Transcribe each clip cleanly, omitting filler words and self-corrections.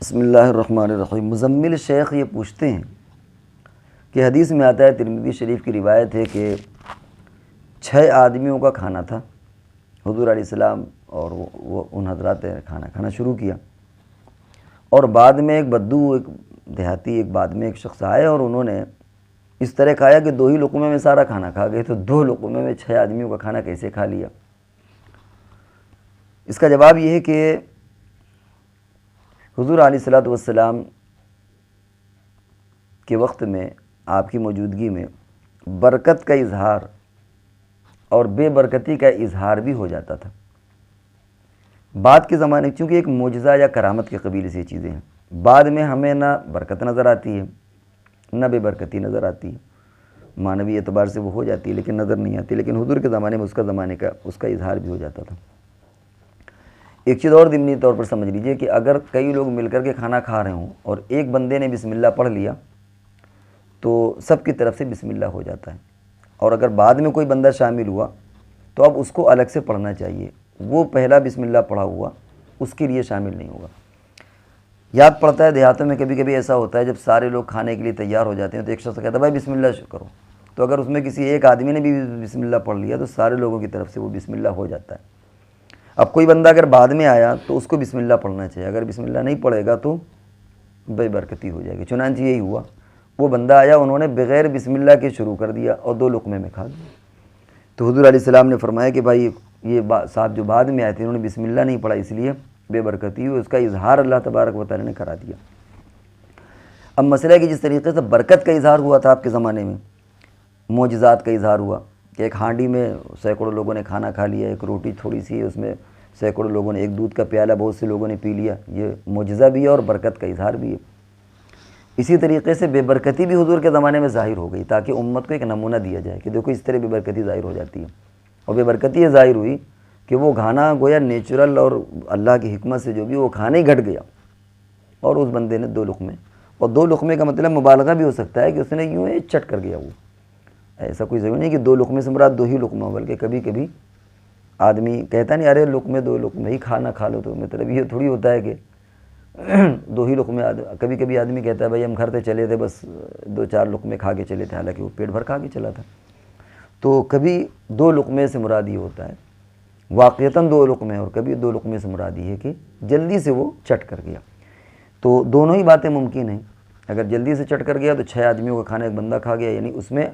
بسم اللہ الرحمن الرحیم۔ مزمل شیخ یہ پوچھتے ہیں کہ حدیث میں آتا ہے، ترمذی شریف کی روایت ہے کہ 6 آدمیوں کا کھانا تھا، حضور علیہ السلام اور وہ ان حضرات نے کھانا کھانا شروع کیا، اور بعد میں ایک بدو، ایک دیہاتی، بعد میں ایک شخص آئے اور انہوں نے اس طرح کھایا کہ 2 ہی لقمے میں سارا کھانا کھا گئے، تو 2 لقمے میں 6 آدمیوں کا کھانا کیسے کھا لیا؟ اس کا جواب یہ ہے کہ حضور علیہ السلام کے وقت میں، آپ کی موجودگی میں برکت کا اظہار اور بے برکتی کا اظہار بھی ہو جاتا تھا۔ بعد کے زمانے چونکہ ایک معجزہ یا کرامت کے قبیل سے یہ چیزیں ہیں، بعد میں ہمیں نہ برکت نظر آتی ہے نہ بے برکتی نظر آتی ہے، معنوی اعتبار سے وہ ہو جاتی ہے لیکن نظر نہیں آتی، لیکن حضور کے زمانے میں اس کا اظہار بھی ہو جاتا تھا۔ ایک چیز اور ضمنی طور پر سمجھ لیجئے کہ اگر کئی لوگ مل کر کے کھانا کھا رہے ہوں اور ایک بندے نے بسم اللہ پڑھ لیا تو سب کی طرف سے بسم اللہ ہو جاتا ہے، اور اگر بعد میں کوئی بندہ شامل ہوا تو اب اس کو الگ سے پڑھنا چاہیے، وہ پہلا بسم اللہ پڑھا ہوا اس کے لیے شامل نہیں ہوگا۔ یاد پڑتا ہے دیہاتوں میں کبھی کبھی ایسا ہوتا ہے، جب سارے لوگ کھانے کے لیے تیار ہو جاتے ہیں تو ایک شخص کہتا ہے بھائی بسم اللہ کرو، تو اگر اس میں کسی ایک آدمی نے بھی بسم اللہ پڑھ لیا تو سارے لوگوں کی طرف سے وہ بسم اللہ ہو جاتا ہے۔ اب کوئی بندہ اگر بعد میں آیا تو اس کو بسم اللہ پڑھنا چاہیے، اگر بسم اللہ نہیں پڑھے گا تو بے برکتی ہو جائے گی۔ چنانچہ یہی ہوا، وہ بندہ آیا، انہوں نے بغیر بسم اللہ کے شروع کر دیا اور 2 لقمے میں کھا لیا، تو حضور علیہ السلام نے فرمایا کہ بھائی یہ صاحب جو بعد میں آئے تھے انہوں نے بسم اللہ نہیں پڑھا، اس لیے بے برکتی ہوئی، اس کا اظہار اللہ تبارک و تعالی نے کرا دیا۔ اب مسئلہ ہے کہ جس طریقے سے برکت کا اظہار ہوا تھا آپ کے زمانے میں، معجزات کا اظہار ہوا کہ ایک ہانڈی میں سینکڑوں لوگوں نے کھانا کھا لیا، ایک روٹی تھوڑی سی ہے اس میں سینکڑوں لوگوں نے، ایک دودھ کا پیالہ بہت سے لوگوں نے پی لیا، یہ معجزہ بھی ہے اور برکت کا اظہار بھی ہے۔ اسی طریقے سے بے برکتی بھی حضور کے زمانے میں ظاہر ہو گئی تاکہ امت کو ایک نمونہ دیا جائے کہ دیکھو اس طرح بے برکتی ظاہر ہو جاتی ہے، اور بے برکتی یہ ظاہر ہوئی کہ وہ کھانا گویا نیچرل اور اللہ کی حکمت سے جو بھی وہ کھانا ہی گھٹ گیا، اور اس بندے نے 2 لقمے، اور 2 لقمے کا مطلب مبالغہ بھی ہو سکتا ہے کہ اس نے یوں چٹ کر گیا، وہ ایسا کوئی ضروری نہیں کہ 2 لقمے سے مراد 2 ہی لقمہ، بلکہ کبھی کبھی آدمی کہتا نہیں ارے لقمے 2 لقمے ہی کھانا کھا لو، تو مطلب یہ تھوڑی ہوتا ہے کہ 2 ہی لقمے، کبھی کبھی آدمی کہتا ہے بھائی ہم گھر سے چلے تھے بس 2-4 لقمے کھا کے چلے تھے، حالانکہ وہ پیٹ بھر کھا کے چلا تھا، تو کبھی 2 لقمے سے مراد یہ ہوتا ہے واقعتاً 2 لقمے، اور کبھی 2 لقمے سے مراد یہ ہے کہ جلدی سے وہ چٹ کر گیا۔ تو دونوں ہی باتیں ممکن ہیں، اگر جلدی سے چٹ کر گیا تو 6 آدمیوں کا کھانا ایک بندہ کھا گیا، یعنی اس میں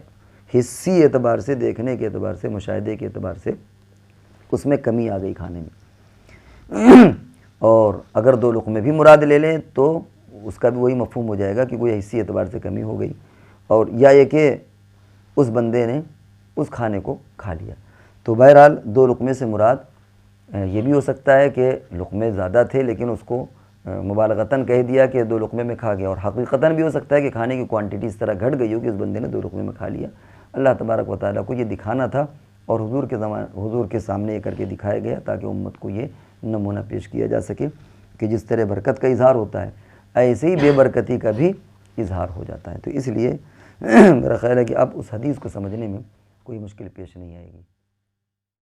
حسی اعتبار سے، دیکھنے کے اعتبار سے، مشاہدے کے اعتبار سے اس میں کمی آ گئی کھانے میں۔ اور اگر 2 لقمے بھی مراد لے لیں تو اس کا بھی وہی مفہوم ہو جائے گا کہ کوئی حسی اعتبار سے کمی ہو گئی، اور یا یہ کہ اس بندے نے اس کھانے کو کھا لیا۔ تو بہرحال 2 لقمے سے مراد یہ بھی ہو سکتا ہے کہ لقمے زیادہ تھے لیکن اس کو مبالغتاً کہہ دیا کہ 2 لقمے میں کھا گیا، اور حقیقتاً بھی ہو سکتا ہے کہ کھانے کی کوانٹٹی اس طرح گھٹ گئی ہو کہ اس بندے نے 2 لقمے میں کھا لیا۔ اللہ تبارک و تعالیٰ کو یہ دکھانا تھا، اور حضور کے سامنے یہ کر کے دکھایا گیا تاکہ امت کو یہ نمونہ پیش کیا جا سکے کہ جس طرح برکت کا اظہار ہوتا ہے ایسے ہی بے برکتی کا بھی اظہار ہو جاتا ہے۔ تو اس لیے میرا خیال ہے کہ اب اس حدیث کو سمجھنے میں کوئی مشکل پیش نہیں آئے گی۔